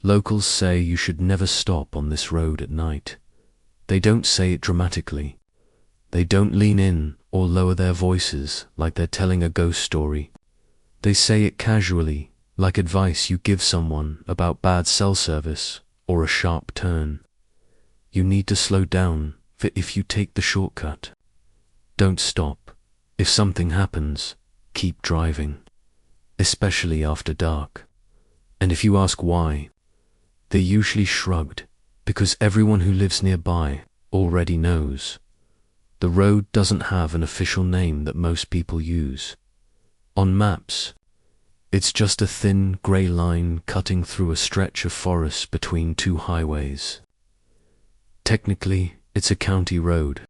Locals say you should never stop on this road at night. They don't say it dramatically. They don't lean in or lower their voices like they're telling a ghost story. They say it casually, like advice you give someone about bad cell service or a sharp turn. You need to slow down if you take the shortcut. Don't stop. If something happens, keep driving, especially after dark. And if you ask why, they're usually shrugged, because everyone who lives nearby already knows. The road doesn't have an official name that most people use. On maps, it's just a thin grey line cutting through a stretch of forest between two highways. Technically, it's a county road.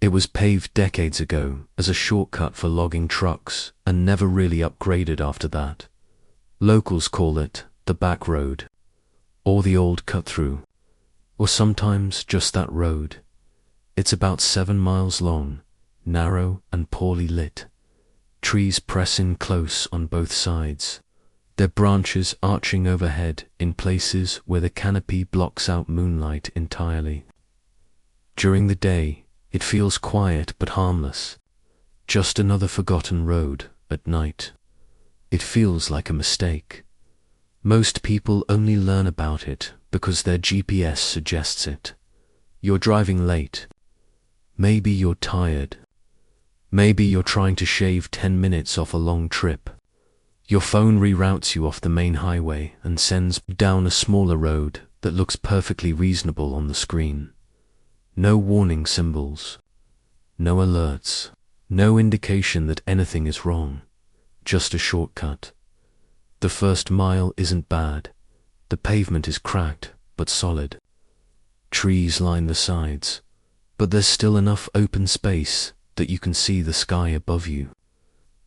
It was paved decades ago as a shortcut for logging trucks and never really upgraded after that. Locals call it the back road, or the old cut-through, or sometimes just that road. It's about 7 miles long, narrow and poorly lit. Trees press in close on both sides, their branches arching overhead in places where the canopy blocks out moonlight entirely. During the day, it feels quiet but harmless, just another forgotten road. At night, it feels like a mistake. Most people only learn about it because their GPS suggests it. You're driving late. Maybe you're tired. Maybe you're trying to shave 10 minutes off a long trip. Your phone reroutes you off the main highway and sends down a smaller road that looks perfectly reasonable on the screen. No warning symbols, no alerts, no indication that anything is wrong, just a shortcut. The first mile isn't bad. The pavement is cracked but solid. Trees line the sides, but there's still enough open space that you can see the sky above you.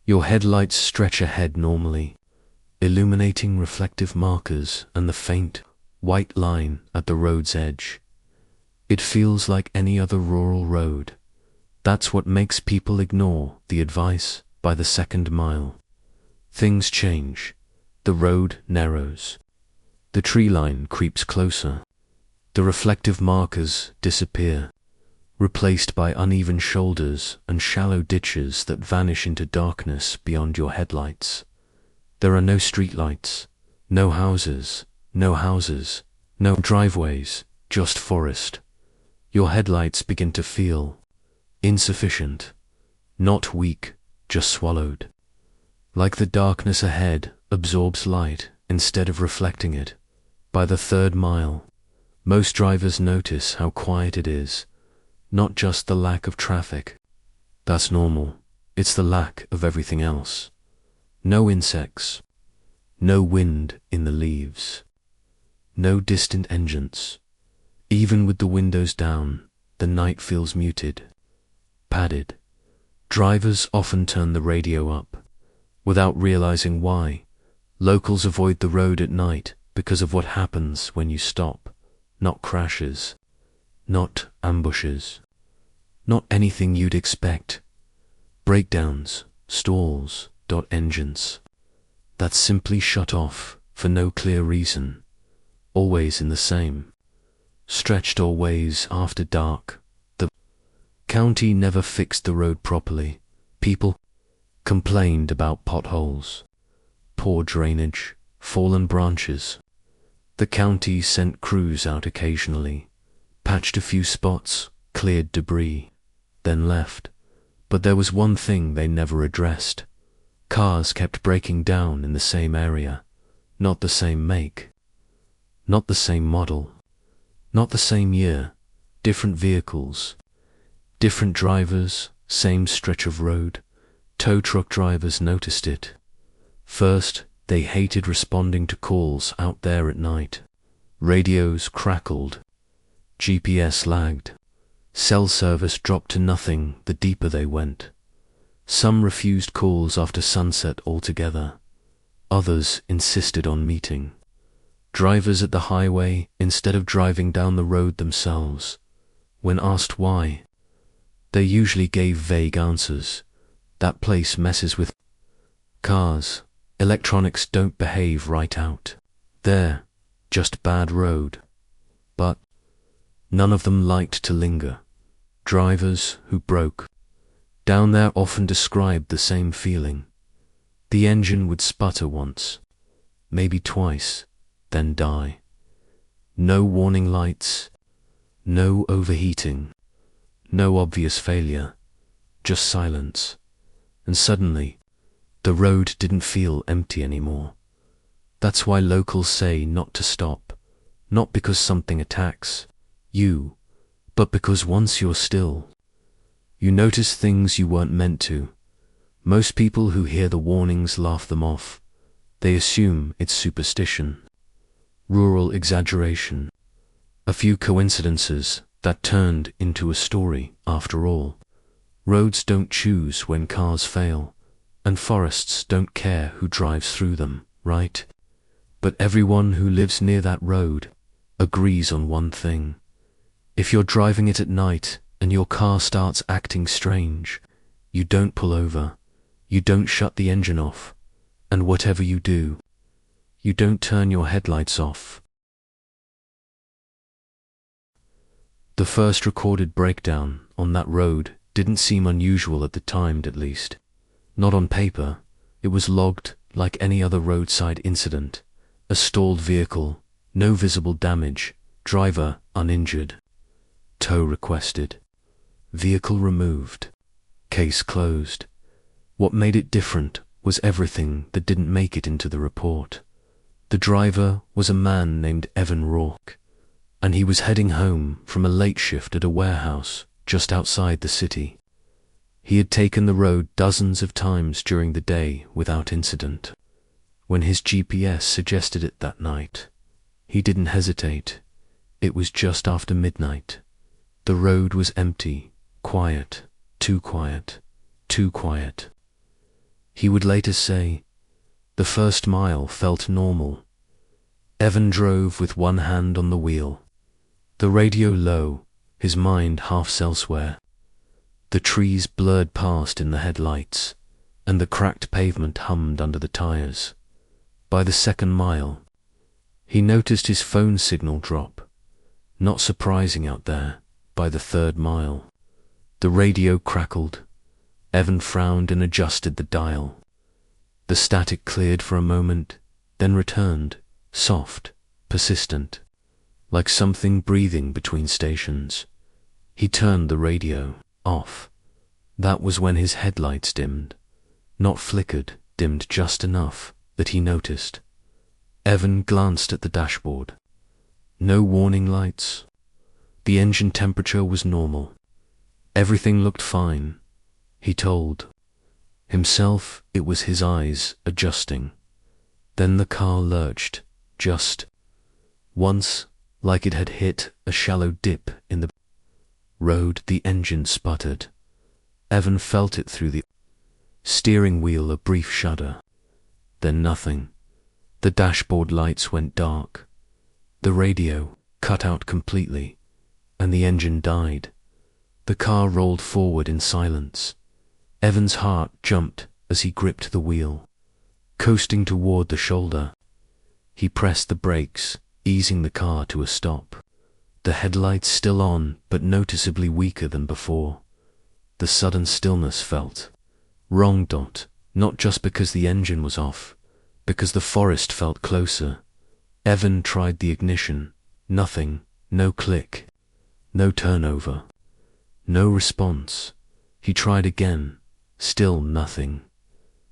Your headlights stretch ahead normally, illuminating reflective markers and the faint, white line at the road's edge. It feels like any other rural road. That's what makes people ignore the advice by the second mile. Things change. The road narrows. The tree line creeps closer. The reflective markers disappear, replaced by uneven shoulders and shallow ditches that vanish into darkness beyond your headlights. There are no streetlights, no houses, no driveways, just forest. Your headlights begin to feel insufficient, not weak, just swallowed. Like the darkness ahead absorbs light instead of reflecting it. By the third mile, most drivers notice how quiet it is, not just the lack of traffic. That's normal. It's the lack of everything else. No insects, no wind in the leaves, no distant engines. Even with the windows down, the night feels muted, padded. Drivers often turn the radio up, without realizing why. Locals avoid the road at night because of what happens when you stop. Not crashes, not ambushes, not anything you'd expect. Breakdowns, stalls, engines that simply shut off for no clear reason, always in the same, stretched always after dark. The county never fixed the road properly. People complained about potholes, poor drainage, fallen branches. The county sent crews out occasionally, patched a few spots, cleared debris, then left. But there was one thing they never addressed. Cars kept breaking down in the same area, not the same make, not the same model, not the same year, different vehicles, different drivers, same stretch of road. Tow truck drivers noticed it. First, they hated responding to calls out there at night. Radios crackled. GPS lagged. Cell service dropped to nothing the deeper they went. Some refused calls after sunset altogether. Others insisted on meeting. Drivers at the highway instead of driving down the road themselves. When asked why, they usually gave vague answers. That place messes with cars. Electronics don't behave right out there. just bad road. But none of them liked to linger. Drivers who broke down there often described the same feeling. The engine would sputter once, maybe twice, then die. No warning lights, no overheating, no obvious failure, just silence. And suddenly, the road didn't feel empty anymore. That's why locals say not to stop, not because something attacks you, but because once you're still, you notice things you weren't meant to. Most people who hear the warnings laugh them off. They assume it's superstition, rural exaggeration, a few coincidences that turned into a story after all. Roads don't choose when cars fail, and forests don't care who drives through them, right? But everyone who lives near that road agrees on one thing. If you're driving it at night and your car starts acting strange, you don't pull over, you don't shut the engine off, and whatever you do, you don't turn your headlights off. The first recorded breakdown on that road didn't seem unusual at the time, at least. Not on paper. It was logged like any other roadside incident. A stalled vehicle, no visible damage, driver uninjured. Tow requested. Vehicle removed. Case closed. What made it different was everything that didn't make it into the report. The driver was a man named Evan Rourke, and he was heading home from a late shift at a warehouse just outside the city. He had taken the road dozens of times during the day without incident. When his GPS suggested it that night, he didn't hesitate. It was just after midnight. The road was empty, quiet, too quiet, too quiet. He would later say, the first mile felt normal. Evan drove with one hand on the wheel, the radio low, his mind half elsewhere. The trees blurred past in the headlights, and the cracked pavement hummed under the tires. By the second mile, he noticed his phone signal drop. Not surprising out there. By the third mile, the radio crackled. Evan frowned and adjusted the dial. The static cleared for a moment, then returned, soft, persistent, like something breathing between stations. He turned the radio off. That was when his headlights dimmed. Not flickered, dimmed just enough that he noticed. Evan glanced at the dashboard. No warning lights. The engine temperature was normal. Everything looked fine. He told himself it was his eyes adjusting. Then the car lurched, just once, like it had hit a shallow dip in the road. The engine sputtered. Evan felt it through the steering wheel, a brief shudder. Then nothing. The dashboard lights went dark. The radio cut out completely, and the engine died. The car rolled forward in silence. Evan's heart jumped as he gripped the wheel, coasting toward the shoulder. He pressed the brakes, easing the car to a stop. The headlights still on, but noticeably weaker than before. The sudden stillness felt wrong. Not just because the engine was off, because the forest felt closer. Evan tried the ignition. Nothing. No click. No turnover. No response. He tried again. Still nothing.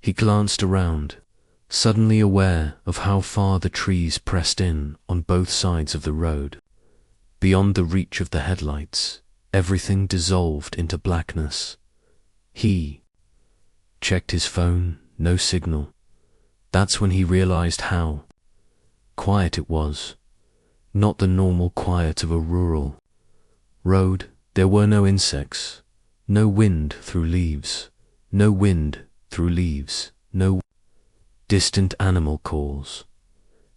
He glanced around, suddenly aware of how far the trees pressed in on both sides of the road. Beyond the reach of the headlights, everything dissolved into blackness. He checked his phone. No signal. That's when he realized how quiet it was. Not the normal quiet of a rural road. There were no insects, no wind through leaves, no wind through leaves, no distant animal calls.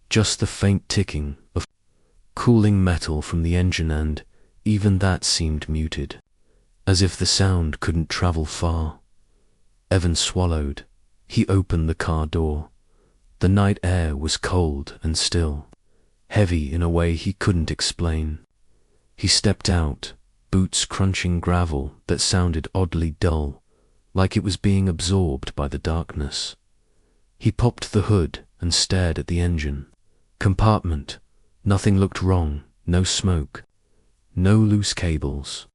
Just the faint ticking of cooling metal from the engine, and even that seemed muted, as if the sound couldn't travel far. Evan swallowed. He opened the car door. The night air was cold and still. heavy in a way he couldn't explain. He stepped out, boots crunching gravel that sounded oddly dull, like it was being absorbed by the darkness. He popped the hood and stared at the engine compartment. Nothing looked wrong, no smoke, no loose cables,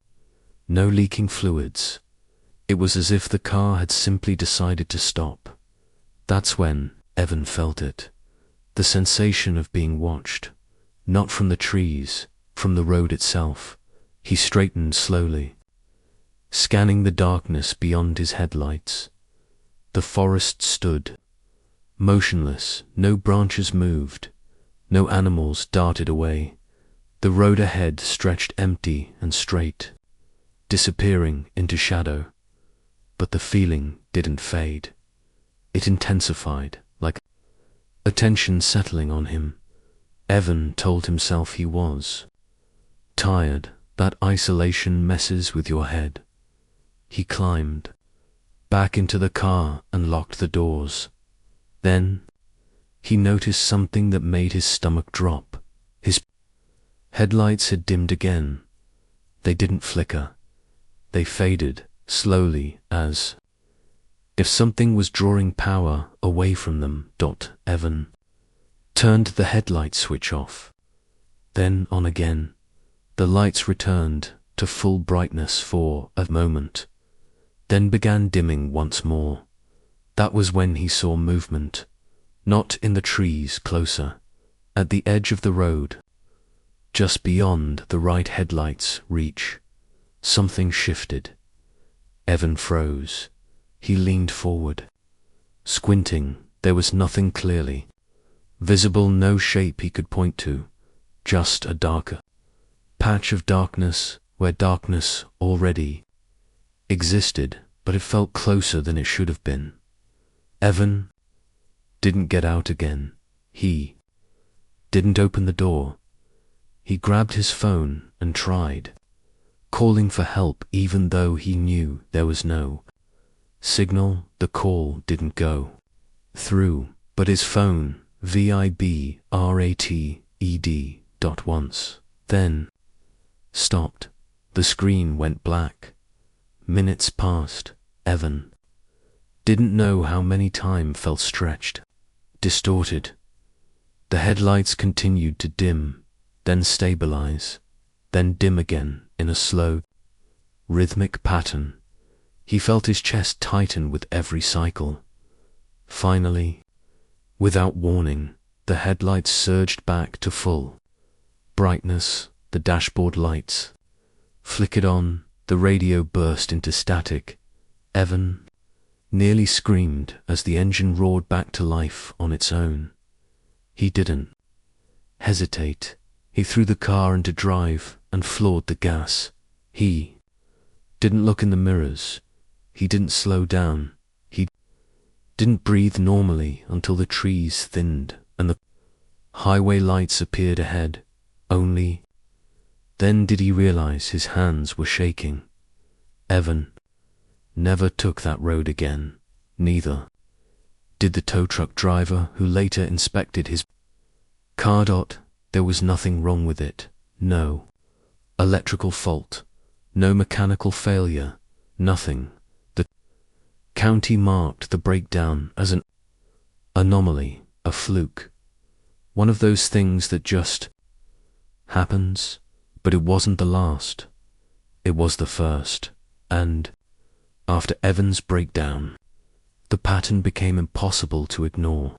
no leaking fluids. It was as if the car had simply decided to stop. That's when Evan felt it. The sensation of being watched, not from the trees, from the road itself. He straightened slowly, scanning the darkness beyond his headlights. The forest stood, motionless, no branches moved, no animals darted away. The road ahead stretched empty and straight, disappearing into shadow. But the feeling didn't fade. It intensified, like a tension settling on him. Evan told himself he was tired. That isolation messes with your head. He climbed back into the car and locked the doors. Then he noticed something that made his stomach drop. His headlights had dimmed again. They didn't flicker. They faded slowly, as if something was drawing power away from them. Evan turned the headlight switch off, then on again. The lights returned to full brightness for a moment, then began dimming once more. That was when he saw movement, not in the trees closer, at the edge of the road, just beyond the right headlight's reach. Something shifted. Evan froze. He leaned forward. Squinting, there was nothing clearly visible, no shape he could point to, just a darker patch of darkness where darkness already existed, but it felt closer than it should have been. Evan didn't get out again. He didn't open the door. He grabbed his phone and tried calling for help, even though he knew there was no signal. The call didn't go through, but his phone vibrated once, then stopped. The screen went black. Minutes passed. Evan didn't know how many time felt stretched, distorted. The headlights continued to dim, then stabilize, then dim again in a slow, rhythmic pattern. He felt his chest tighten with every cycle. Finally, without warning, the headlights surged back to full brightness. The dashboard lights flickered on. The radio burst into static. Evan nearly screamed as the engine roared back to life on its own. He didn't hesitate. He threw the car into drive and floored the gas. He didn't look in the mirrors. He didn't slow down. He didn't breathe normally until the trees thinned and the highway lights appeared ahead. Only then did he realize his hands were shaking. Evan never took that road again. Neither did the tow truck driver who later inspected his car. There was nothing wrong with it. No electrical fault. No mechanical failure. Nothing. The county marked the breakdown as an anomaly, a fluke. One of those things that just happens. But it wasn't the last. It was the first. And after Evan's breakdown, the pattern became impossible to ignore.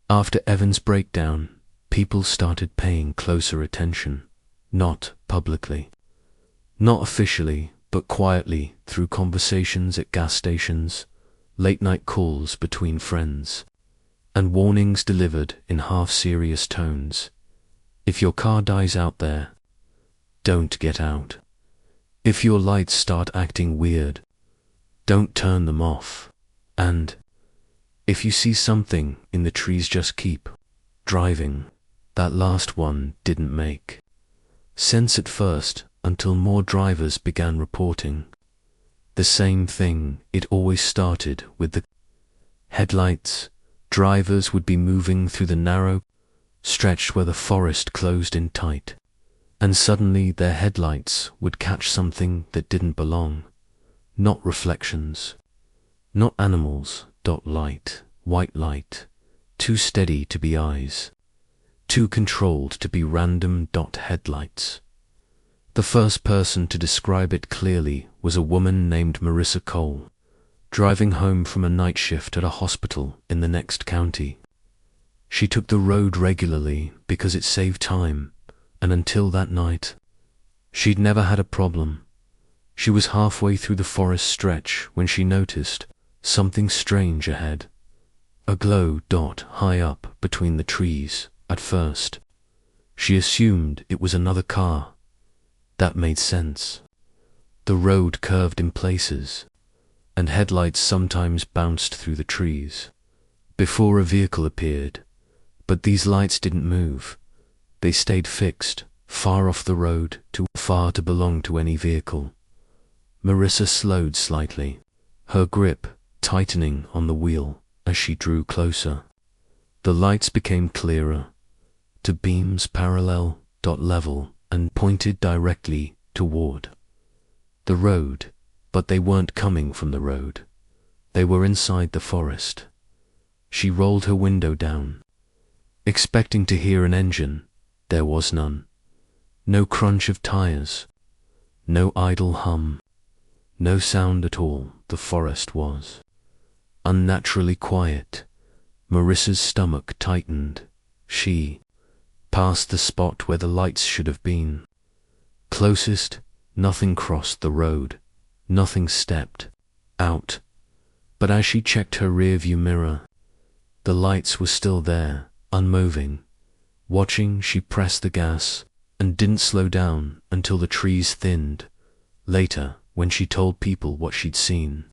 After Evan's breakdown, people started paying closer attention. Not publicly, not officially, but quietly, through conversations at gas stations, late-night calls between friends, and warnings delivered in half-serious tones. If your car dies out there, don't get out. If your lights start acting weird, don't turn them off. And if you see something in the trees, just keep driving. That last one didn't make sense at first, until more drivers began reporting the same thing. It always started with the headlights. Drivers would be moving through the narrow stretch where the forest closed in tight, and suddenly their headlights would catch something that didn't belong. Not reflections, not animals. Light, white light, too steady to be eyes, too controlled to be random. Headlights. The first person to describe it clearly was a woman named Marissa Cole, driving home from a night shift at a hospital in the next county. She took the road regularly because it saved time, and until that night, she'd never had a problem. She was halfway through the forest stretch when she noticed something strange ahead. A glow. High up between the trees. At first, she assumed it was another car. That made sense. The road curved in places, and headlights sometimes bounced through the trees before a vehicle appeared. But these lights didn't move. They stayed fixed, far off the road, too far to belong to any vehicle. Marissa slowed slightly, her grip tightening on the wheel as she drew closer. The lights became clearer, to beams parallel, level, and pointed directly toward the road, but they weren't coming from the road. They were inside the forest. She rolled her window down, expecting to hear an engine. There was none. No crunch of tires, no idle hum, no sound at all. The forest was unnaturally quiet. Marissa's stomach tightened. She passed the spot where the lights should have been. Closest, nothing crossed the road, nothing stepped out. But as she checked her rearview mirror, the lights were still there, unmoving. Watching, she pressed the gas and didn't slow down until the trees thinned. Later, when she told people what she'd seen,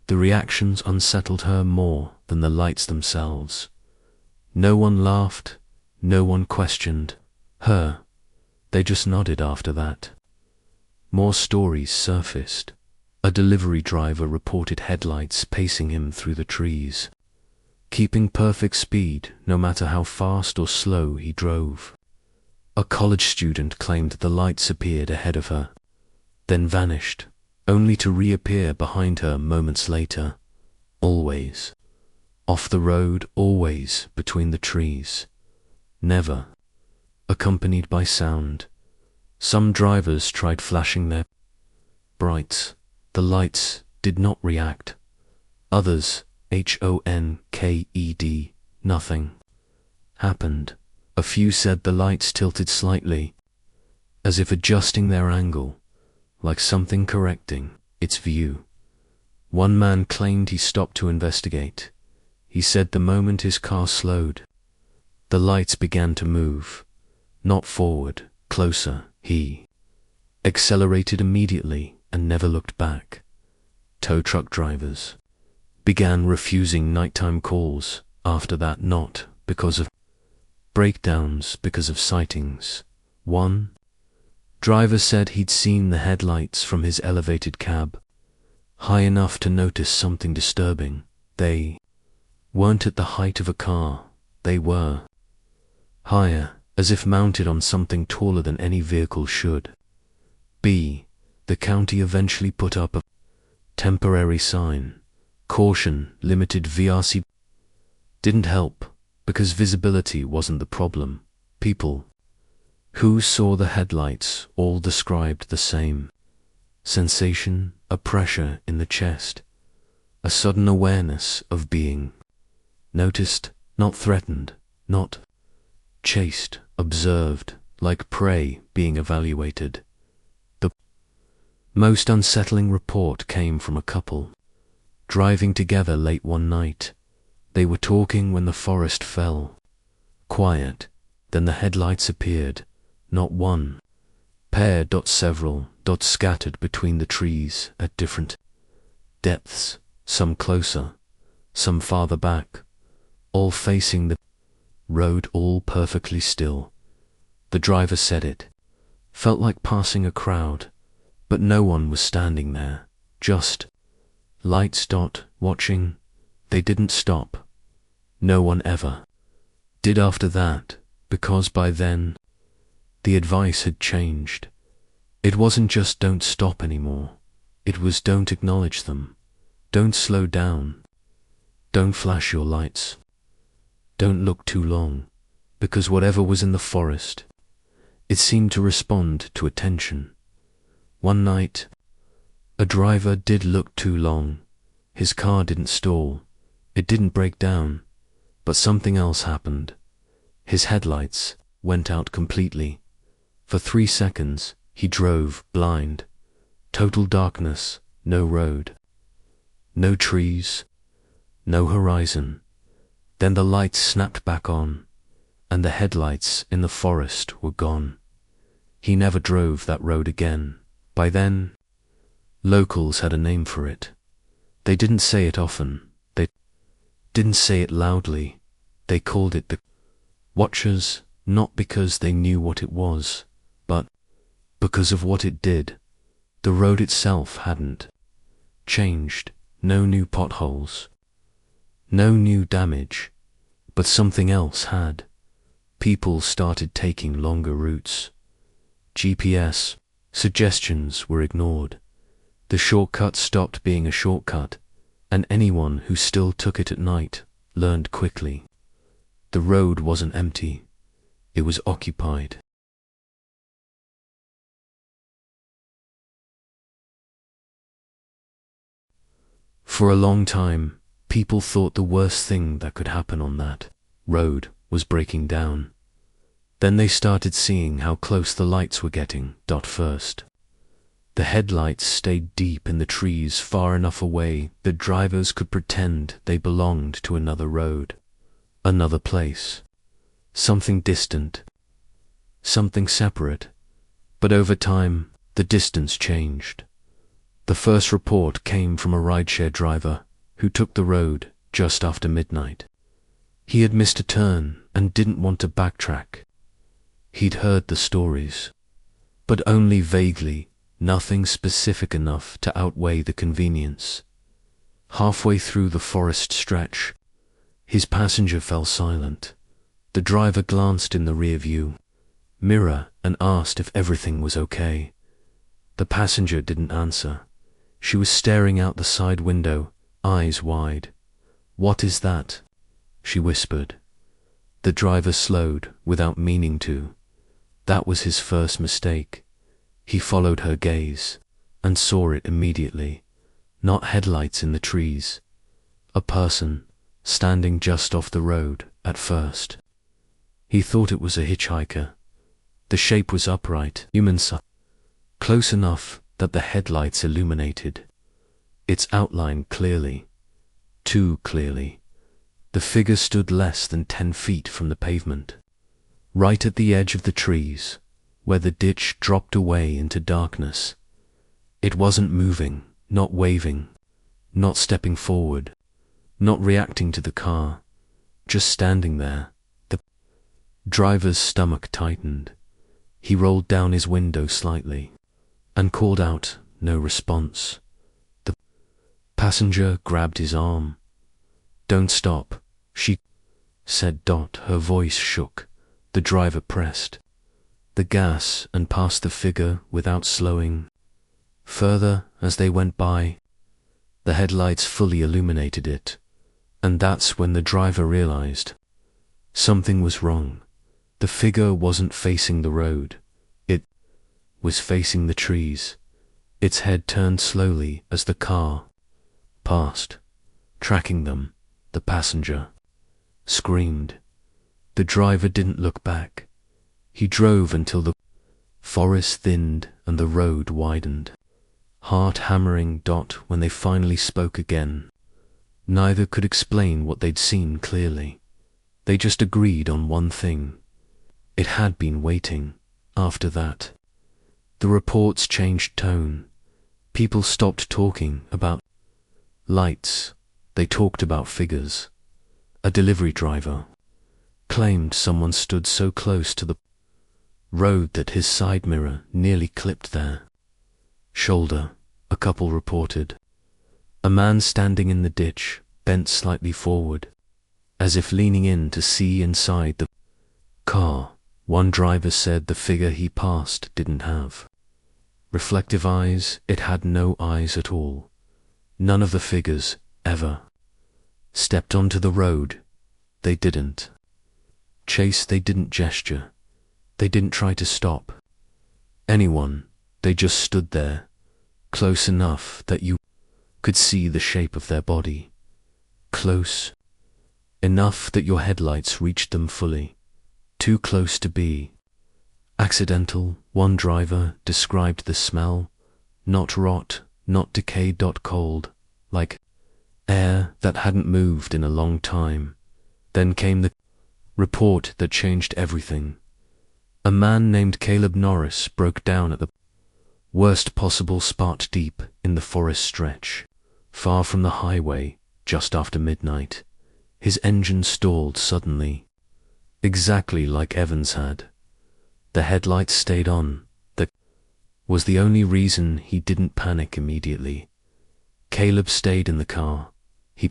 the reactions unsettled her more than the lights themselves. No one laughed, no one questioned her. They just nodded after that. More stories surfaced. A delivery driver reported headlights pacing him through the trees, keeping perfect speed no matter how fast or slow he drove. A college student claimed the lights appeared ahead of her, then vanished, only to reappear behind her moments later. Always off the road, always between the trees, never accompanied by sound. Some drivers tried flashing their brights. The lights did not react. Others, honked, nothing happened. A few said the lights tilted slightly, as if adjusting their angle, like something correcting its view. One man claimed he stopped to investigate. He said the moment his car slowed, the lights began to move, not forward, closer. He accelerated immediately and never looked back. Tow truck drivers began refusing nighttime calls after that, not because of breakdowns, because of sightings. One driver said he'd seen the headlights from his elevated cab, high enough to notice something disturbing. They weren't at the height of a car, they were higher, as if mounted on something taller than any vehicle should be. The county eventually put up a temporary sign, caution, limited VRC. Didn't help, because visibility wasn't the problem. People who saw the headlights all described the same sensation, a pressure in the chest, a sudden awareness of being noticed, not threatened, not chased, observed, like prey being evaluated. The most unsettling report came from a couple driving together late one night. They were talking when the forest fell quiet. Then the headlights appeared, not one pair, several, scattered between the trees at different depths, some closer, some farther back, all facing the road, all perfectly still. The driver said it felt like passing a crowd, but no one was standing there, just lights. Watching, They didn't stop. No one ever did after that, because by then, the advice had changed. It wasn't just don't stop anymore. It was don't acknowledge them. Don't slow down. Don't flash your lights. Don't look too long, because whatever was in the forest, it seemed to respond to attention. One night, a driver did look too long. His car didn't stall. It didn't break down. But something else happened. His headlights went out completely. For 3 seconds, he drove blind. Total darkness, no road. No trees, no horizon. Then the lights snapped back on, and the headlights in the forest were gone. He never drove that road again. By then, locals had a name for it. They didn't say it often. They didn't say it loudly. They called it the Watchers, not because they knew what it was, but because of what it did. The road itself hadn't changed. No new potholes. No new damage. But something else had. People started taking longer routes. GPS suggestions were ignored. The shortcut stopped being a shortcut, and anyone who still took it at night learned quickly. The road wasn't empty. It was occupied. For a long time, people thought the worst thing that could happen on that road was breaking down. Then they started seeing how close the lights were getting. First, the headlights stayed deep in the trees far enough away that drivers could pretend they belonged to another road, another place, something distant, something separate. But over time, the distance changed. The first report came from a rideshare driver who took the road just after midnight. He had missed a turn and didn't want to backtrack. He'd heard the stories, but only vaguely, nothing specific enough to outweigh the convenience. Halfway through the forest stretch, his passenger fell silent. The driver glanced in the rearview mirror and asked if everything was okay. The passenger didn't answer. She was staring out the side window, eyes wide. "What is that?" she whispered. The driver slowed without meaning to. That was his first mistake. He followed her gaze and saw it immediately. Not headlights in the trees. A person standing just off the road at first. He thought it was a hitchhiker. The shape was upright, human-sized, close enough that the headlights illuminated its outline clearly, too clearly. The figure stood less than 10 feet from the pavement, right at the edge of the trees, where the ditch dropped away into darkness. It wasn't moving, not waving, not stepping forward, not reacting to the car, just standing there. The driver's stomach tightened. He rolled down his window slightly and called out. No response. The passenger grabbed his arm. "Don't stop," she said. Her voice shook. The driver pressed the gas and passed the figure without slowing. Further as they went by, the headlights fully illuminated it, and that's when the driver realized something was wrong. The figure wasn't facing the road. It was facing the trees. Its head turned slowly as the car passed, tracking them. The passenger screamed. The driver didn't look back. He drove until the forest thinned and the road widened. Heart hammering. When they finally spoke again, neither could explain what they'd seen clearly. They just agreed on one thing. It had been waiting. After that, the reports changed tone. People stopped talking about lights. They talked about figures. A delivery driver claimed someone stood so close to the road that his side mirror nearly clipped their shoulder. A couple reported a man standing in the ditch bent slightly forward, as if leaning in to see inside the car. One driver said the figure he passed didn't have reflective eyes. It had no eyes at all. None of the figures ever stepped onto the road. They didn't chase, they didn't gesture, they didn't try to stop anyone. They just stood there, close enough that you could see the shape of their body, close enough that your headlights reached them fully, too close to be accidental. One driver described the smell, not rot, not decay, cold, like air that hadn't moved in a long time. Then came the report that changed everything. A man named Caleb Norris broke down at the worst possible spot deep in the forest stretch, far from the highway, just after midnight. His engine stalled suddenly, exactly like Evans had. The headlights stayed on. That was the only reason he didn't panic immediately. Caleb stayed in the car. He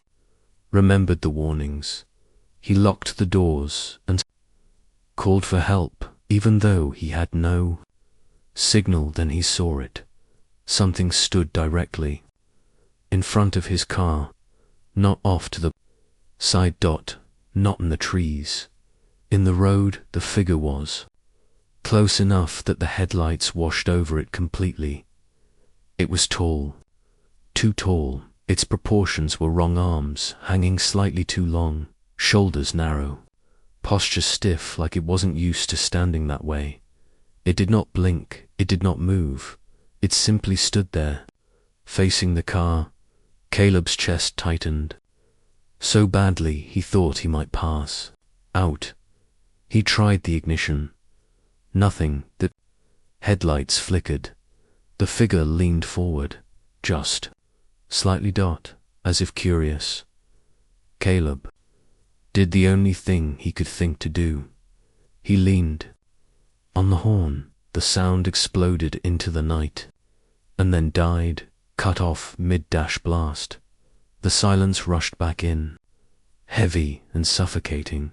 remembered the warnings. He locked the doors and called for help, even though he had no signal. Then he saw it. Something stood directly in front of his car, not off to the side, not in the trees. In the road, the figure was close enough that the headlights washed over it completely. It was tall, too tall. Its proportions were wrong. Arms hanging slightly too long, shoulders narrow, posture stiff, like it wasn't used to standing that way. It did not blink, it did not move. It simply stood there, facing the car. Caleb's chest tightened so badly he thought he might pass out. He tried the ignition. Nothing. The headlights flickered. The figure leaned forward, just slightly, as if curious. Caleb did the only thing he could think to do. He leaned on the horn. The sound exploded into the night, and then died, cut off mid-blast. The silence rushed back in, heavy and suffocating.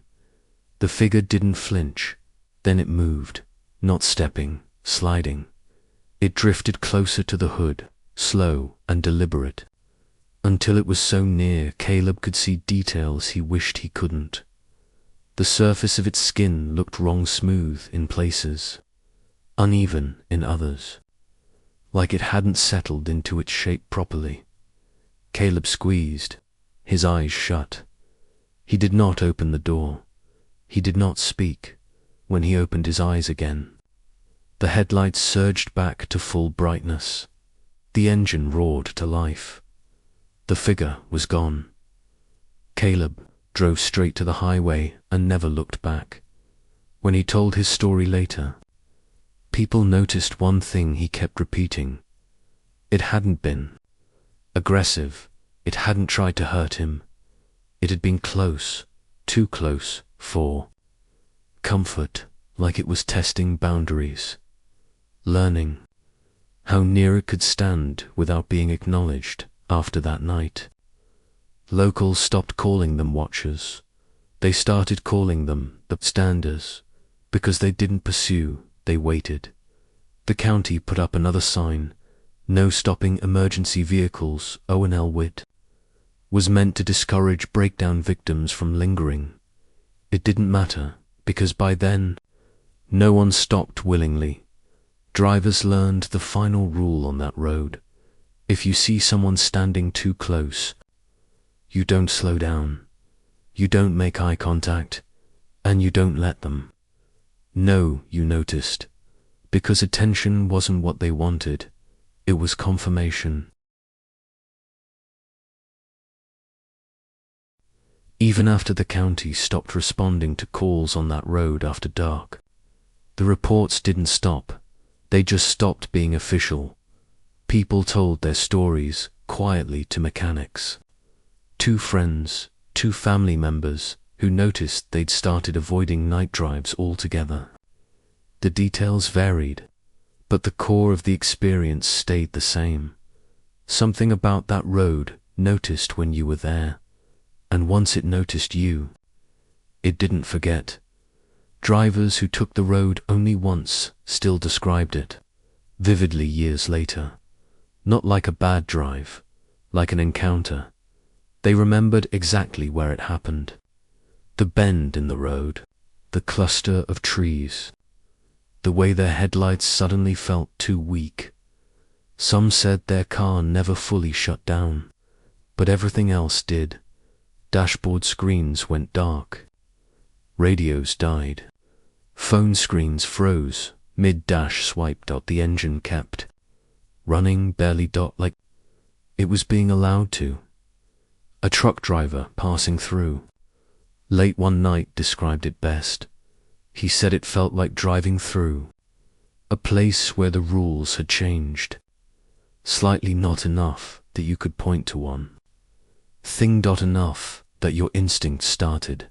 The figure didn't flinch. Then it moved, not stepping, sliding. It drifted closer to the hood, slow and deliberate, until it was so near Caleb could see details he wished he couldn't. The surface of its skin looked wrong, smooth in places, uneven in others, like it hadn't settled into its shape properly. Caleb squeezed, his eyes shut. He did not open the door. He did not speak. When he opened his eyes again, the headlights surged back to full brightness. The engine roared to life. The figure was gone. Caleb drove straight to the highway and never looked back. When he told his story later, people noticed one thing he kept repeating. It hadn't been aggressive. It hadn't tried to hurt him. It had been close, too close for comfort, like it was testing boundaries, learning how near it could stand without being acknowledged. After that night, locals stopped calling them watchers. They started calling them the standers, because they didn't pursue, they waited. The county put up another sign, no stopping emergency vehicles. O&L Wit was meant to discourage breakdown victims from lingering. It didn't matter, because by then, no one stopped willingly. Drivers learned the final rule on that road. If you see someone standing too close, you don't slow down, you don't make eye contact, and you don't let them know you noticed, because attention wasn't what they wanted, it was confirmation. Even after the county stopped responding to calls on that road after dark, the reports didn't stop, they just stopped being official. People told their stories quietly to mechanics, two friends, two family members who noticed they'd started avoiding night drives altogether. The details varied, but the core of the experience stayed the same. Something about that road, noticed when you were there, And once it noticed you, it didn't forget. Drivers who took the road only once still described it vividly years later. Not like a bad drive, like an encounter. They remembered exactly where it happened. The bend in the road, the cluster of trees, the way their headlights suddenly felt too weak. Some said their car never fully shut down, but everything else did. Dashboard screens went dark. Radios died. Phone screens froze. Mid-dash swiped out. The engine kept running barely like it was being allowed to. A truck driver passing through late one night described it best. He said it felt like driving through a place where the rules had changed. Slightly not enough that you could point to one thing. Enough that your instinct started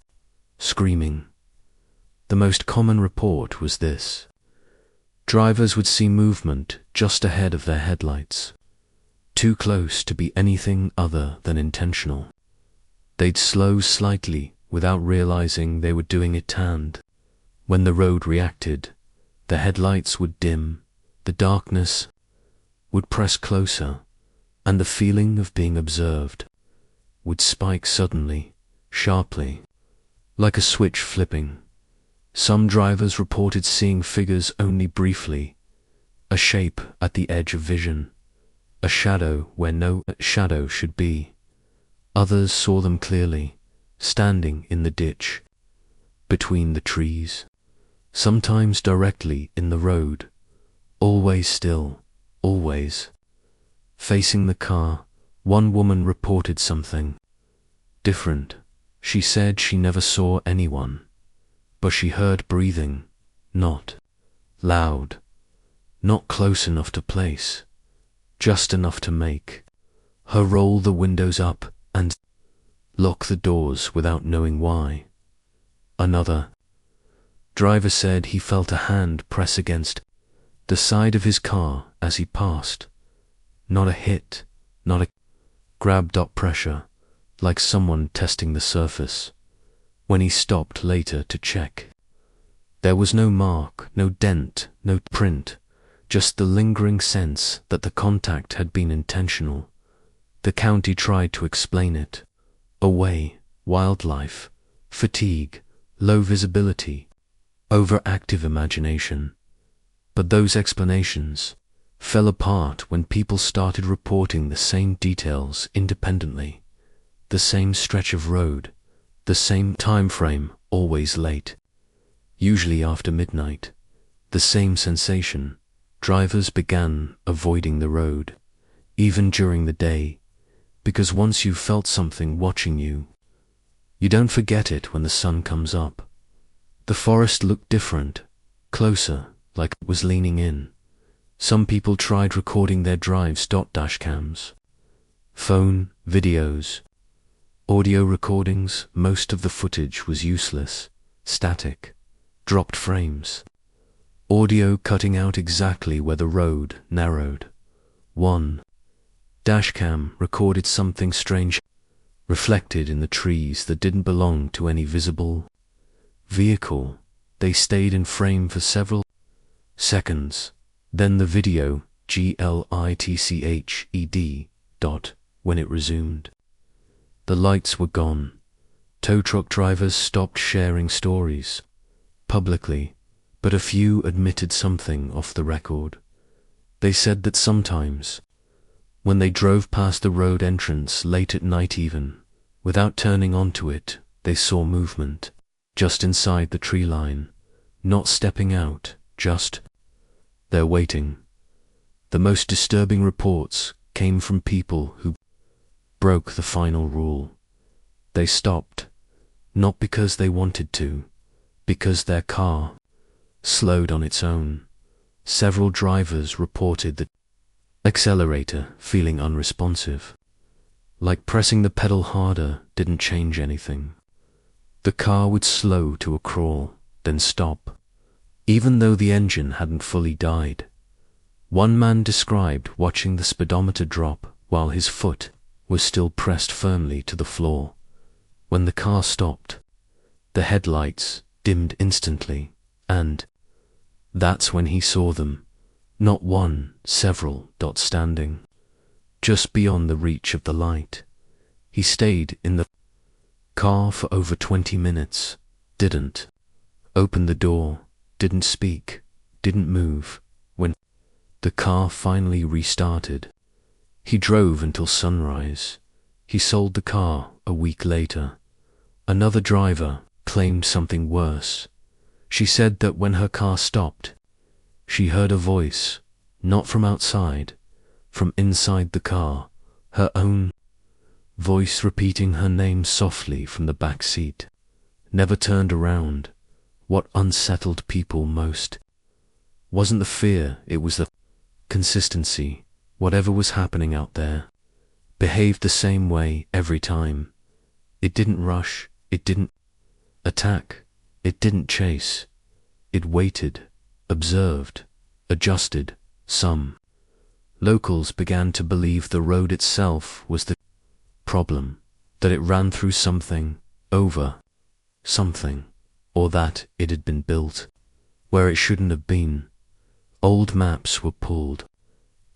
screaming. The most common report was this. Drivers would see movement just ahead of their headlights, too close to be anything other than intentional. They'd slow slightly without realizing they were doing it, and when the road reacted, the headlights would dim, the darkness would press closer, and the feeling of being observed would spike suddenly, sharply, like a switch flipping. Some drivers reported seeing figures only briefly, a shape at the edge of vision, a shadow where no shadow should be. Others saw them clearly, standing in the ditch, between the trees, sometimes directly in the road, always still, always facing the car. One woman reported something different. She said she never saw anyone, but she heard breathing, not loud, not close enough to place, just enough to make her roll the windows up and lock the doors without knowing why. Another driver said he felt a hand press against the side of his car as he passed. Not a hit, not a grab. Pressure, like someone testing the surface. When he stopped later to check, there was no mark, no dent, no print, just the lingering sense that the contact had been intentional. The county tried to explain it away: wildlife, fatigue, low visibility, overactive imagination. But those explanations fell apart when people started reporting the same details independently. The same stretch of road, the same time frame, always late, usually after midnight. The same sensation. Drivers began avoiding the road, even during the day, because once you've felt something watching you, you don't forget it when the sun comes up. The forest looked different, closer, like it was leaning in. Some people tried recording their drives. Dashcams, phone, videos, audio recordings. Most of the footage was useless, static, dropped frames. Audio cutting out exactly where the road narrowed. One dashcam recorded something strange, reflected in the trees that didn't belong to any visible vehicle. They stayed in frame for several seconds. Then the video, glitched. When it resumed, the lights were gone. Tow truck drivers stopped sharing stories publicly, but a few admitted something off the record. They said that sometimes, when they drove past the road entrance late at night, even without turning onto it, they saw movement just inside the tree line, not stepping out, just there waiting. The most disturbing reports came from people who broke the final rule. They stopped, not because they wanted to, because their car slowed on its own. Several drivers reported the accelerator feeling unresponsive, like pressing the pedal harder didn't change anything. The car would slow to a crawl, then stop, even though the engine hadn't fully died. One man described watching the speedometer drop while his foot was still pressed firmly to the floor. When the car stopped, the headlights dimmed instantly, and that's when he saw them, not one, several dots standing just beyond the reach of the light. He stayed in the car for over 20 minutes, didn't open the door, didn't speak, didn't move. When the car finally restarted, he drove until sunrise. He sold the car a week later. Another driver claimed something worse. She said that when her car stopped, she heard a voice, not from outside, from inside the car, her own voice repeating her name softly from the back seat. Never turned around. What unsettled people most wasn't the fear, it was the consistency. Whatever was happening out there behaved the same way every time. It didn't rush, it didn't attack, it didn't chase. It waited, observed, adjusted. Some locals began to believe the road itself was the problem, that it ran through something, over something, or that it had been built where it shouldn't have been. Old maps were pulled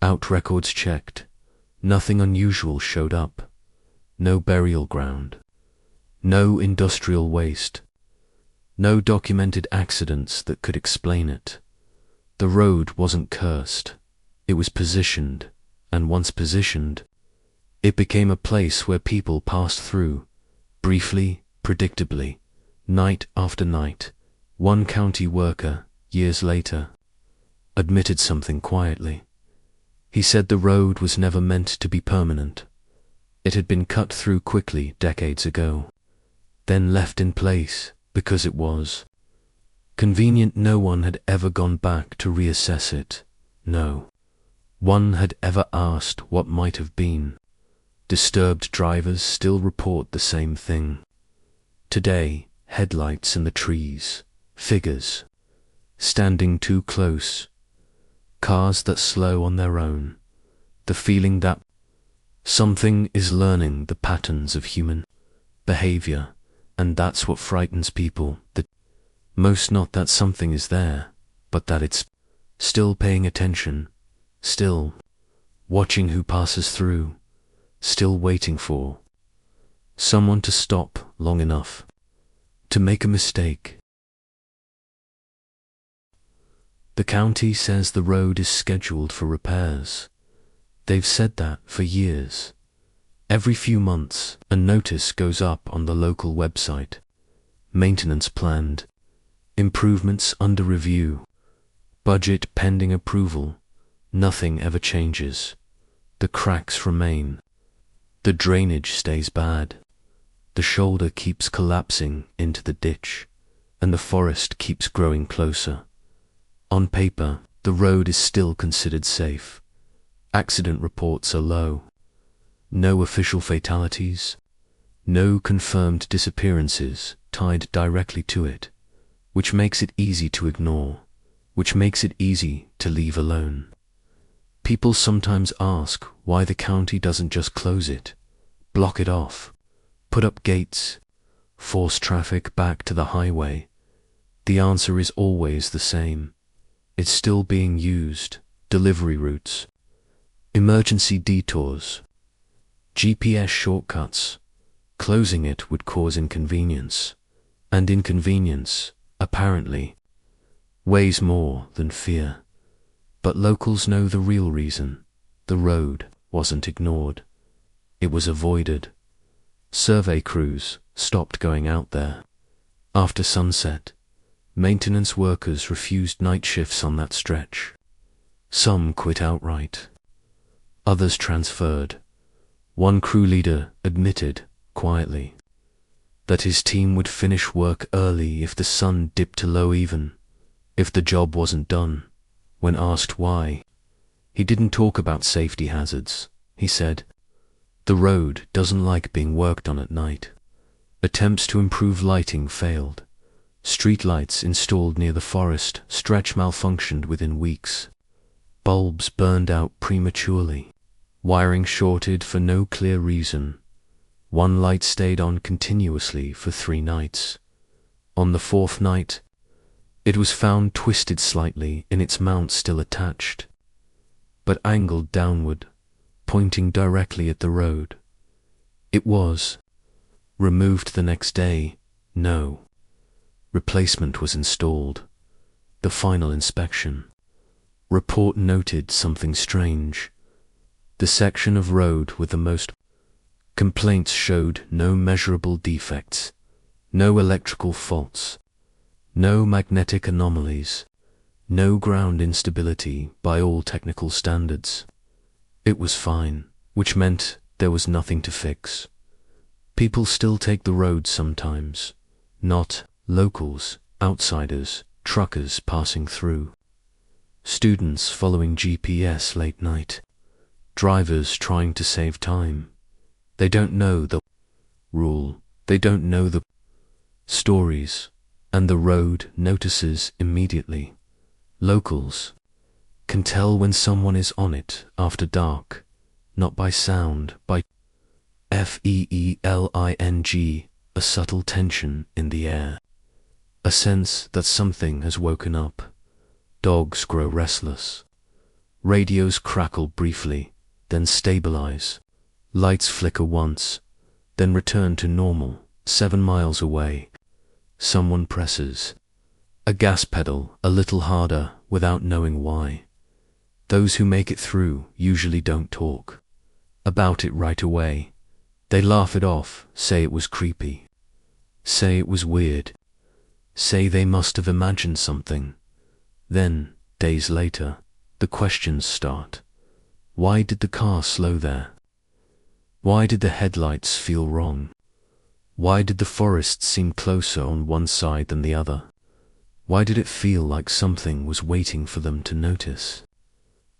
out, records checked. Nothing unusual showed up. No burial ground, no industrial waste, no documented accidents that could explain it. The road wasn't cursed. It was positioned, and once positioned, it became a place where people passed through, briefly, predictably, night after night. One county worker, years later, admitted something quietly. He said the road was never meant to be permanent. It had been cut through quickly decades ago, then left in place because it was convenient. No one had ever gone back to reassess it. No one had ever asked what might have been. Disturbed drivers still report the same thing. Today, headlights in the trees, figures standing too close, cars that slow on their own, the feeling that something is learning the patterns of human behavior, and that's what frightens people the most. Not that something is there, but that it's still paying attention, still watching who passes through, still waiting for someone to stop long enough to make a mistake. The county says the road is scheduled for repairs. They've said that for years. Every few months, a notice goes up on the local website. Maintenance planned, improvements under review, budget pending approval. Nothing ever changes. The cracks remain. The drainage stays bad. The shoulder keeps collapsing into the ditch, and the forest keeps growing closer. On paper, the road is still considered safe. Accident reports are low. No official fatalities. No confirmed disappearances tied directly to it, which makes it easy to ignore, which makes it easy to leave alone. People sometimes ask why the county doesn't just close it, block it off, put up gates, force traffic back to the highway. The answer is always the same. It's still being used. Delivery routes, emergency detours, GPS shortcuts. Closing it would cause inconvenience, and inconvenience, apparently, weighs more than fear. But locals know the real reason. The road wasn't ignored. It was avoided. Survey crews stopped going out there. After sunset, maintenance workers refused night shifts on that stretch. Some quit outright. Others transferred. One crew leader admitted, quietly, that his team would finish work early if the sun dipped to low, even if the job wasn't done. When asked why, he didn't talk about safety hazards. He said, "The road doesn't like being worked on at night." Attempts to improve lighting failed. Streetlights installed near the forest stretch malfunctioned within weeks. Bulbs burned out prematurely. Wiring shorted for no clear reason. One light stayed on continuously for 3 nights. On the 4th night, it was found twisted slightly in its mount still attached, but angled downward, pointing directly at the road. It was removed the next day. No replacement was installed. The final inspection report noted something strange. The section of road with the most complaints showed no measurable defects, no electrical faults, no magnetic anomalies, no ground instability by all technical standards. It was fine, which meant there was nothing to fix. People still take the road sometimes, not locals, outsiders, truckers passing through, students following GPS late night, drivers trying to save time. They don't know the rule, they don't know the stories, and the road notices immediately. Locals can tell when someone is on it after dark, not by sound, by feeling, a subtle tension in the air, a sense that something has woken up. Dogs grow restless. Radios crackle briefly, then stabilize. Lights flicker once, then return to normal. 7 miles away, someone presses a gas pedal a little harder without knowing why. Those who make it through usually don't talk about it right away. They laugh it off, say it was creepy, say it was weird, say they must have imagined something. Then, days later, the questions start. Why did the car slow there? Why did the headlights feel wrong? Why did the forest seem closer on one side than the other? Why did it feel like something was waiting for them to notice?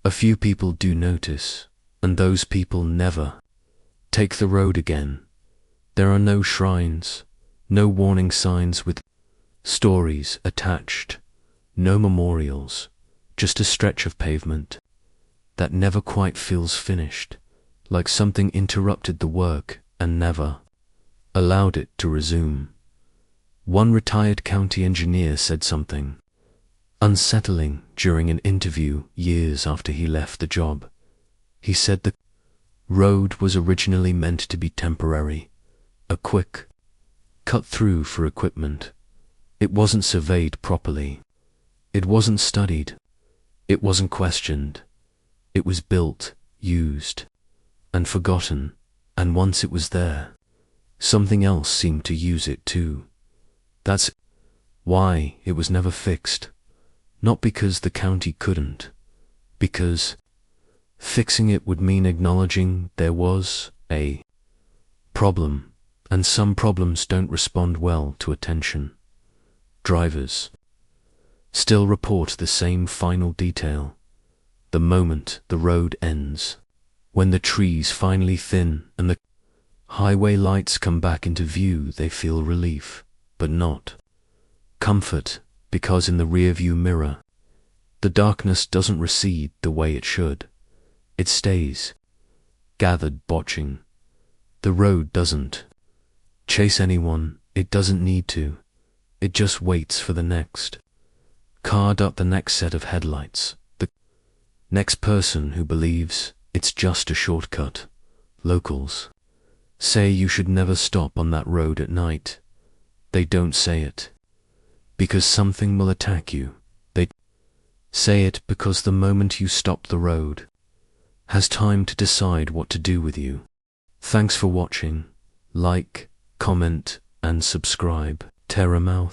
A few people do notice, and those people never take the road again. There are no shrines, no warning signs with stories attached, no memorials, just a stretch of pavement that never quite feels finished, like something interrupted the work and never allowed it to resume. One retired county engineer said something unsettling during an interview years after he left the job. He said the road was originally meant to be temporary, a quick cut through for equipment. It wasn't surveyed properly. It wasn't studied. It wasn't questioned. It was built, used, and forgotten, and once it was there, something else seemed to use it too. That's why it was never fixed. Not because the county couldn't, because fixing it would mean acknowledging there was a problem, and some problems don't respond well to attention. Drivers still report the same final detail. The moment the road ends, when the trees finally thin and the highway lights come back into view, they feel relief, but not comfort, because in the rearview mirror, the darkness doesn't recede the way it should. It stays gathered, watching. The road doesn't chase anyone. It doesn't need to. It just waits for the next car, the next set of headlights, the next person who believes it's just a shortcut. Locals say you should never stop on that road at night. They don't say it because something will attack you. They say it because the moment you stop, the road has time to decide what to do with you. Thanks for watching. Like, comment, and subscribe. Terror Mouth.